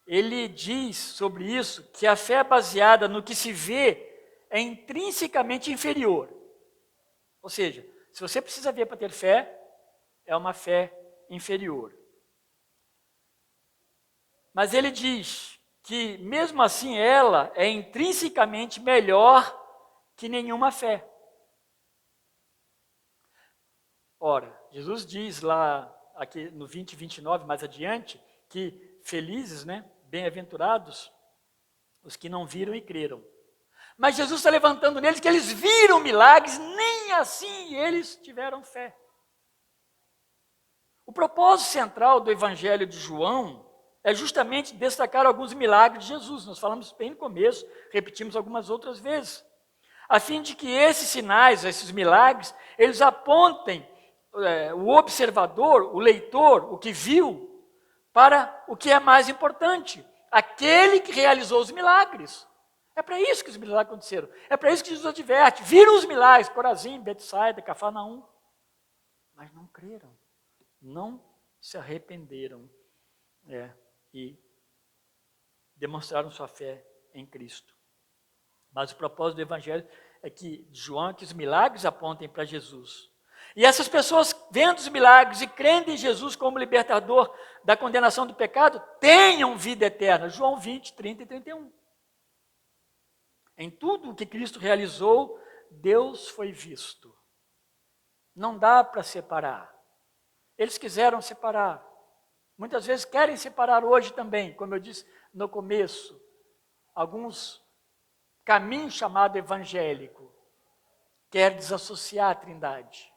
Ele diz sobre isso que a fé baseada no que se vê é intrinsecamente inferior. Ou seja, se você precisa ver para ter fé, é uma fé inferior. Mas ele diz que, mesmo assim, ela é intrinsecamente melhor que nenhuma fé. Ora, Jesus diz lá, aqui no 20 e 29, mais adiante, que felizes, né, bem-aventurados, os que não viram e creram. Mas Jesus está levantando neles que eles viram milagres, nem assim eles tiveram fé. O propósito central do Evangelho de João é justamente destacar alguns milagres de Jesus. Nós falamos bem no começo, repetimos algumas outras vezes. A fim de que esses sinais, esses milagres, eles apontem o observador, o leitor, o que viu, para o que é mais importante, aquele que realizou os milagres. É para isso que os milagres aconteceram. É para isso que Jesus adverte. Viram os milagres, Corazim, Betsaida, Cafarnaum, mas não creram, não se arrependeram e demonstraram sua fé em Cristo. Mas o propósito do Evangelho de João é que os milagres apontem para Jesus. E essas pessoas, vendo os milagres e crendo em Jesus como libertador da condenação do pecado, tenham vida eterna. João 20, 30 e 31. Em tudo o que Cristo realizou, Deus foi visto. Não dá para separar. Eles quiseram separar. Muitas vezes querem separar hoje também, como eu disse no começo. Alguns caminhos chamados evangélico quer desassociar a Trindade.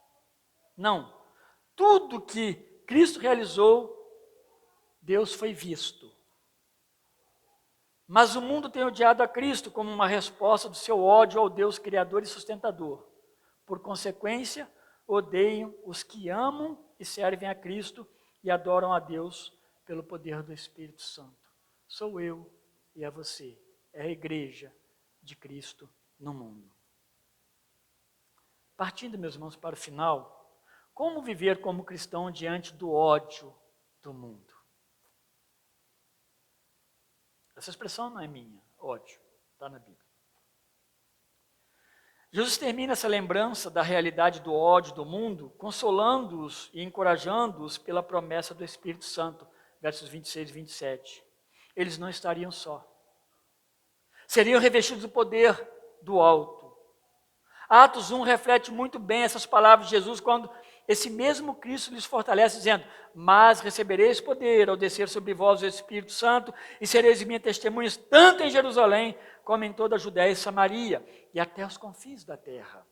Não. Tudo que Cristo realizou, Deus foi visto. Mas o mundo tem odiado a Cristo como uma resposta do seu ódio ao Deus Criador e sustentador. Por consequência, odeiam os que amam e servem a Cristo e adoram a Deus pelo poder do Espírito Santo. Sou eu e é você. É a igreja de Cristo no mundo. Partindo, meus irmãos, para o final, como viver como cristão diante do ódio do mundo? Essa expressão não é minha, ódio, está na Bíblia. Jesus termina essa lembrança da realidade do ódio do mundo, consolando-os e encorajando-os pela promessa do Espírito Santo, versos 26 e 27. Eles não estariam só. Seriam revestidos do poder do alto. Atos 1 reflete muito bem essas palavras de Jesus quando esse mesmo Cristo lhes fortalece, dizendo: mas recebereis poder ao descer sobre vós o Espírito Santo e sereis minhas testemunhas tanto em Jerusalém como em toda a Judéia e Samaria e até os confins da terra.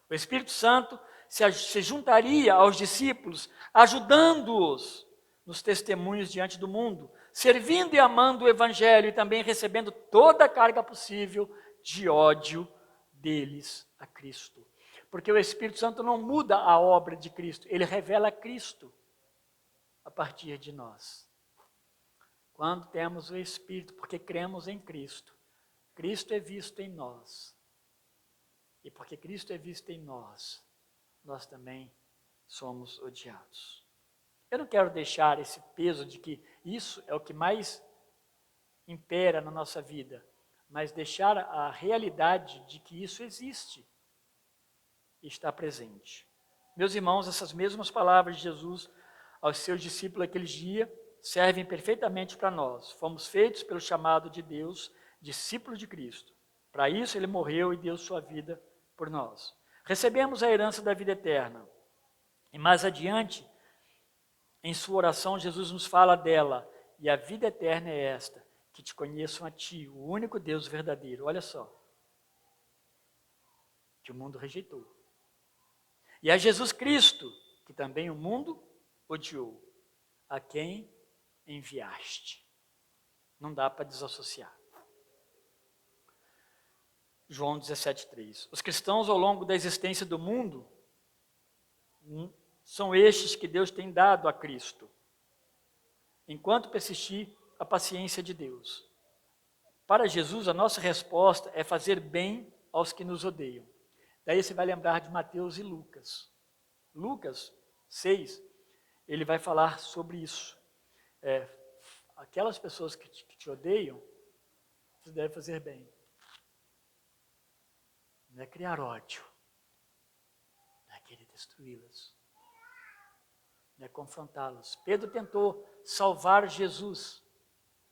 O Espírito Santo se juntaria aos discípulos, ajudando-os nos testemunhos diante do mundo, servindo e amando o Evangelho e também recebendo toda a carga possível de ódio deles a Cristo. Porque o Espírito Santo não muda a obra de Cristo, ele revela Cristo a partir de nós. Quando temos o Espírito, porque cremos em Cristo, Cristo é visto em nós. E porque Cristo é visto em nós, nós também somos odiados. Eu não quero deixar esse peso de que isso é o que mais impera na nossa vida. mas deixar a realidade de que isso existe e está presente. Meus irmãos, essas mesmas palavras de Jesus aos seus discípulos naqueles dias servem perfeitamente para nós. Fomos feitos pelo chamado de Deus, discípulos de Cristo. Para isso ele morreu e deu sua vida por nós. Recebemos a herança da vida eterna. E mais adiante, em sua oração, Jesus nos fala dela. E a vida eterna é esta, que te conheçam a ti, o único Deus verdadeiro. Olha só. Que o mundo rejeitou. E a Jesus Cristo, que também o mundo odiou, a quem enviaste. Não dá para desassociar. João 17,3. Os cristãos ao longo da existência do mundo são estes que Deus tem dado a Cristo, enquanto persistir a paciência de Deus. Para Jesus, a nossa resposta é fazer bem aos que nos odeiam. Daí você vai lembrar de Mateus e Lucas. Lucas 6, ele vai falar sobre isso. Aquelas pessoas que te odeiam, você deve fazer bem. Não é criar ódio, não é querer destruí-las, não é confrontá-las. Pedro tentou salvar Jesus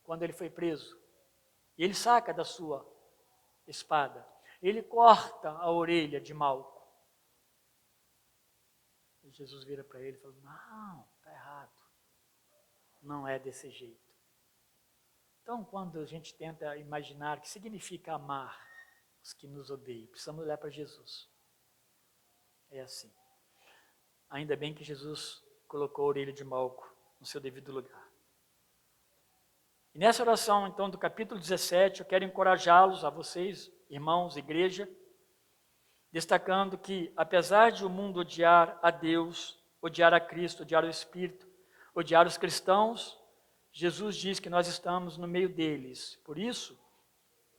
quando ele foi preso. E ele saca da sua espada. Ele corta a orelha de Malco. E Jesus vira para ele e fala, não, está errado. Não é desse jeito. Então, quando a gente tenta imaginar o que significa amar os que nos odeiam, precisamos olhar para Jesus. É assim. Ainda bem que Jesus colocou a orelha de Malco no seu devido lugar. E nessa oração, então, do capítulo 17, eu quero encorajá-los, a vocês, irmãos, igreja, destacando que, apesar de o mundo odiar a Deus, odiar a Cristo, odiar o Espírito, odiar os cristãos, Jesus diz que nós estamos no meio deles. Por isso,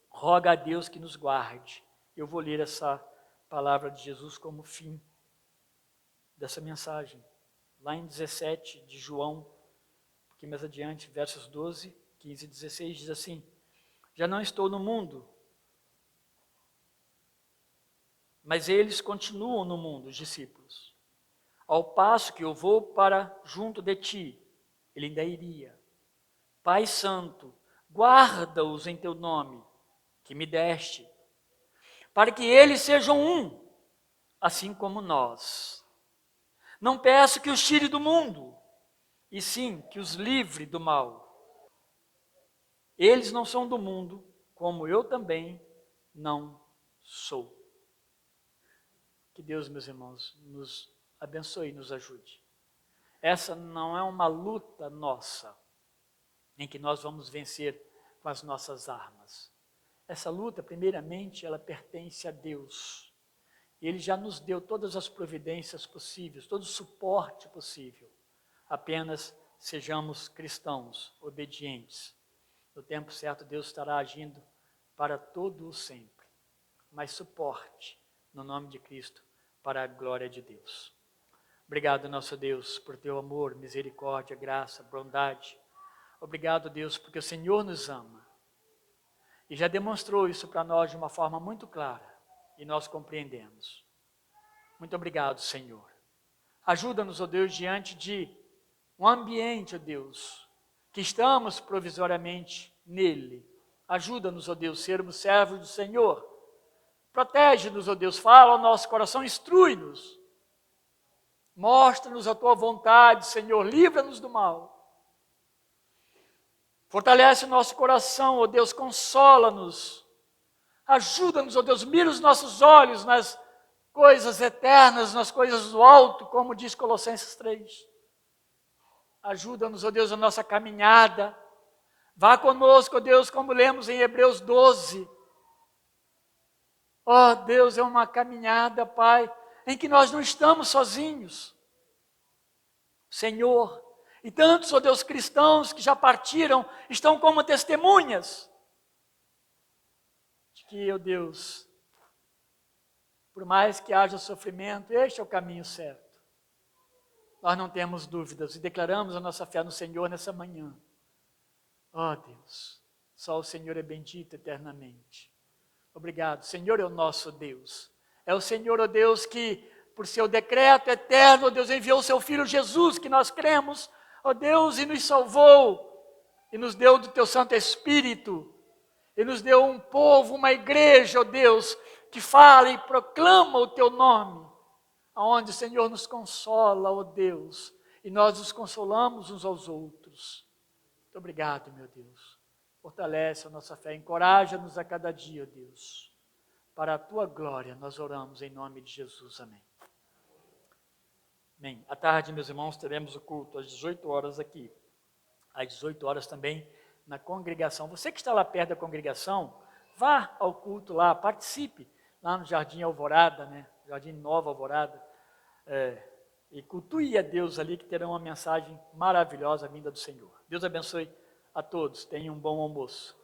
roga a Deus que nos guarde. Eu vou ler essa palavra de Jesus como fim dessa mensagem. Lá em 17 de João, um pouquinho mais adiante, versos 12, 15 e 16, diz assim, já não estou no mundo, mas eles continuam no mundo, os discípulos. Ao passo que eu vou para junto de ti, ele ainda iria. Pai Santo, guarda-os em teu nome, que me deste, para que eles sejam um, assim como nós. Não peço que os tire do mundo, e sim que os livre do mal. Eles não são do mundo, como eu também não sou. Que Deus, meus irmãos, nos abençoe e nos ajude. Essa não é uma luta nossa, em que nós vamos vencer com as nossas armas. Essa luta, primeiramente, ela pertence a Deus. Ele já nos deu todas as providências possíveis, todo o suporte possível. Apenas sejamos cristãos, obedientes. No tempo certo, Deus estará agindo para todo o sempre. Mas suporte, no nome de Cristo, para a glória de Deus. Obrigado, nosso Deus, por teu amor, misericórdia, graça, bondade. Obrigado, Deus, porque o Senhor nos ama. E já demonstrou isso para nós de uma forma muito clara. E nós compreendemos. Muito obrigado, Senhor. Ajuda-nos, ó Deus, diante de um ambiente, ó Deus, que estamos provisoriamente nele. Ajuda-nos, ó Deus, sermos servos do Senhor. Protege-nos, ó Deus, fala ao nosso coração, instrui-nos. Mostra-nos a tua vontade, Senhor, livra-nos do mal. Fortalece o nosso coração, ó Deus, consola-nos. Ajuda-nos, ó Deus, mira os nossos olhos nas coisas eternas, nas coisas do alto, como diz Colossenses 3. Ajuda-nos, ó Deus, a nossa caminhada. Vá conosco, ó Deus, como lemos em Hebreus 12. Ó Deus, é uma caminhada, Pai, em que nós não estamos sozinhos. Senhor, e tantos, ó Deus, cristãos que já partiram, estão como testemunhas de que, ó Deus, por mais que haja sofrimento, este é o caminho certo. Nós não temos dúvidas e declaramos a nossa fé no Senhor nessa manhã. Ó Deus, Só o Senhor é bendito eternamente. Obrigado. Senhor é o nosso Deus. É o Senhor, ó Deus, que por seu decreto eterno, ó Deus, enviou o seu Filho Jesus, que nós cremos, ó Deus, e nos salvou, e nos deu do teu Santo Espírito, e nos deu um povo, uma igreja, ó Deus, que fala e proclama o teu nome, aonde o Senhor nos consola, ó Deus, e nós nos consolamos uns aos outros. Muito obrigado, meu Deus. Fortalece a nossa fé, encoraja-nos a cada dia, ó Deus. Para a tua glória, nós oramos em nome de Jesus. Amém. Amém. À tarde, meus irmãos, teremos o culto às 18 horas aqui. Às 18 horas também na congregação. Você que está lá perto da congregação, vá ao culto lá, participe lá no Jardim Alvorada, né? Jardim Nova Alvorada. E cultue a Deus ali, que terá uma mensagem maravilhosa vinda do Senhor. Deus abençoe a todos. Tenham um bom almoço.